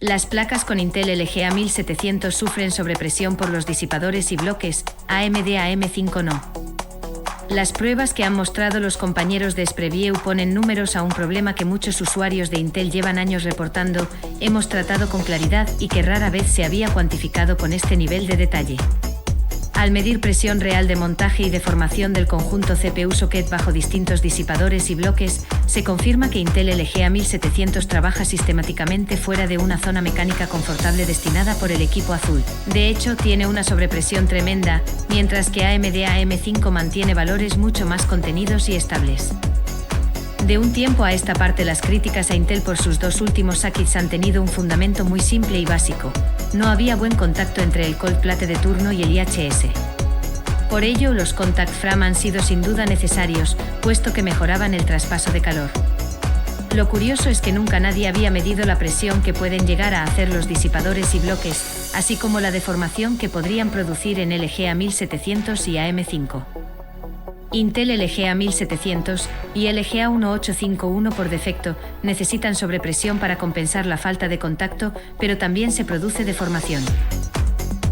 Las placas con Intel LGA 1700 sufren sobrepresión por los disipadores y bloques, AMD AM5 no. Las pruebas que han mostrado los compañeros de Spreview ponen números a un problema que muchos usuarios de Intel llevan años reportando, hemos tratado con claridad y que rara vez se había cuantificado con este nivel de detalle. Al medir presión real de montaje y deformación del conjunto CPU-socket bajo distintos disipadores y bloques, se confirma que Intel LGA 1700 trabaja sistemáticamente fuera de una zona mecánica confortable destinada por el equipo azul. De hecho, tiene una sobrepresión tremenda, mientras que AMD AM5 mantiene valores mucho más contenidos y estables. De un tiempo a esta parte, las críticas a Intel por sus dos últimos sockets han tenido un fundamento muy simple y básico. No había buen contacto entre el cold plate de turno y el IHS. Por ello, los contact frame han sido sin duda necesarios, puesto que mejoraban el traspaso de calor. Lo curioso es que nunca nadie había medido la presión que pueden llegar a hacer los disipadores y bloques, así como la deformación que podrían producir en LGA 1700 y AM5. Intel LGA 1700 y LGA 1851 por defecto necesitan sobrepresión para compensar la falta de contacto, pero también se produce deformación.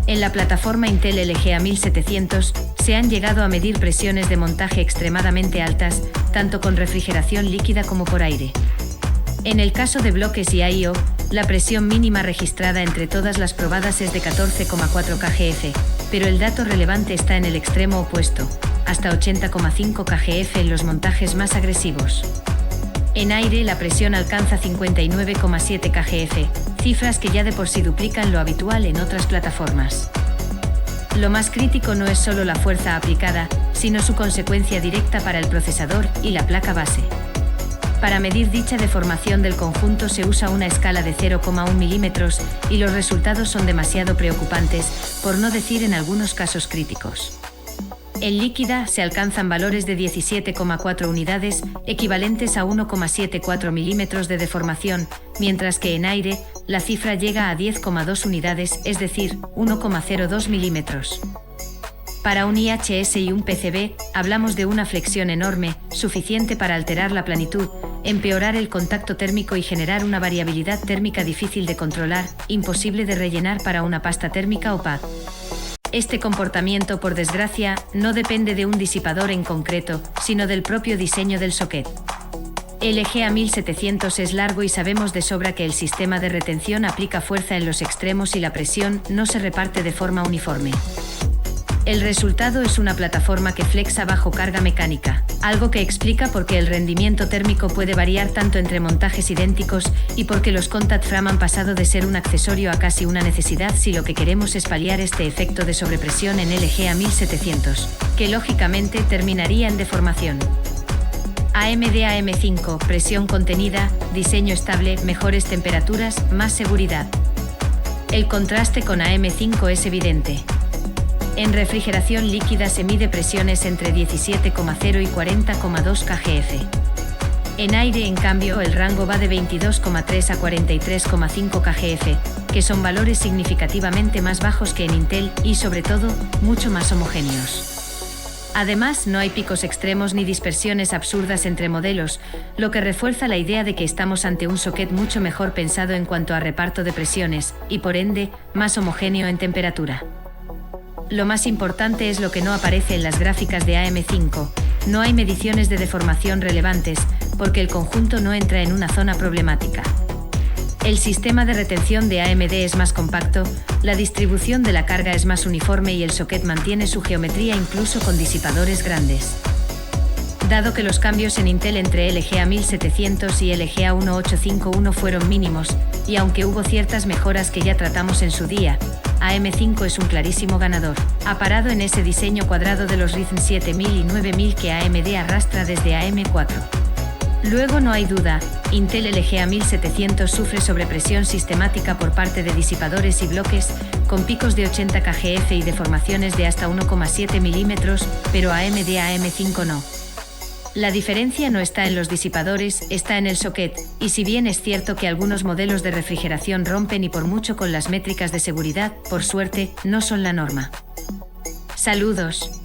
En la plataforma Intel LGA 1700 se han llegado a medir presiones de montaje extremadamente altas, tanto con refrigeración líquida como por aire. En el caso de bloques y I/O, la presión mínima registrada entre todas las probadas es de 14,4 kgf, pero el dato relevante está en el extremo opuesto, hasta 80,5 kgf en los montajes más agresivos. En aire, la presión alcanza 59,7 kgf, cifras que ya de por sí duplican lo habitual en otras plataformas. Lo más crítico no es solo la fuerza aplicada, sino su consecuencia directa para el procesador y la placa base. Para medir dicha deformación del conjunto se usa una escala de 0,1 milímetros y los resultados son demasiado preocupantes, por no decir en algunos casos críticos. En líquida se alcanzan valores de 17,4 unidades, equivalentes a 1,74 milímetros de deformación, mientras que en aire, la cifra llega a 10,2 unidades, es decir, 1,02 milímetros. Para un IHS y un PCB, hablamos de una flexión enorme, suficiente para alterar la planitud, empeorar el contacto térmico y generar una variabilidad térmica difícil de controlar, imposible de rellenar para una pasta térmica o pad. Este comportamiento, por desgracia, no depende de un disipador en concreto, sino del propio diseño del socket. LGA 1700 es largo y sabemos de sobra que el sistema de retención aplica fuerza en los extremos y la presión no se reparte de forma uniforme. El resultado es una plataforma que flexa bajo carga mecánica, algo que explica por qué el rendimiento térmico puede variar tanto entre montajes idénticos y por qué los contact frame han pasado de ser un accesorio a casi una necesidad si lo que queremos es paliar este efecto de sobrepresión en LGA 1700, que lógicamente terminaría en deformación. AMD AM5, presión contenida, diseño estable, mejores temperaturas, más seguridad. El contraste con AM5 es evidente. En refrigeración líquida se mide presiones entre 17,0 y 40,2 kgf. En aire, en cambio, el rango va de 22,3 a 43,5 kgf, que son valores significativamente más bajos que en Intel y, sobre todo, mucho más homogéneos. Además, no hay picos extremos ni dispersiones absurdas entre modelos, lo que refuerza la idea de que estamos ante un socket mucho mejor pensado en cuanto a reparto de presiones y, por ende, más homogéneo en temperatura. Lo más importante es lo que no aparece en las gráficas de AM5, no hay mediciones de deformación relevantes, porque el conjunto no entra en una zona problemática. El sistema de retención de AMD es más compacto, la distribución de la carga es más uniforme y el socket mantiene su geometría incluso con disipadores grandes. Dado que los cambios en Intel entre LGA 1700 y LGA 1851 fueron mínimos, y aunque hubo ciertas mejoras que ya tratamos en su día, AM5 es un clarísimo ganador, aparado en ese diseño cuadrado de los Ryzen 7000 y 9000 que AMD arrastra desde AM4. Luego no hay duda, Intel LGA 1700 sufre sobrepresión sistemática por parte de disipadores y bloques, con picos de 80 kgf y deformaciones de hasta 1,7 milímetros, pero AMD AM5 no. La diferencia no está en los disipadores, está en el socket, y si bien es cierto que algunos modelos de refrigeración rompen y por mucho con las métricas de seguridad, por suerte, no son la norma. Saludos.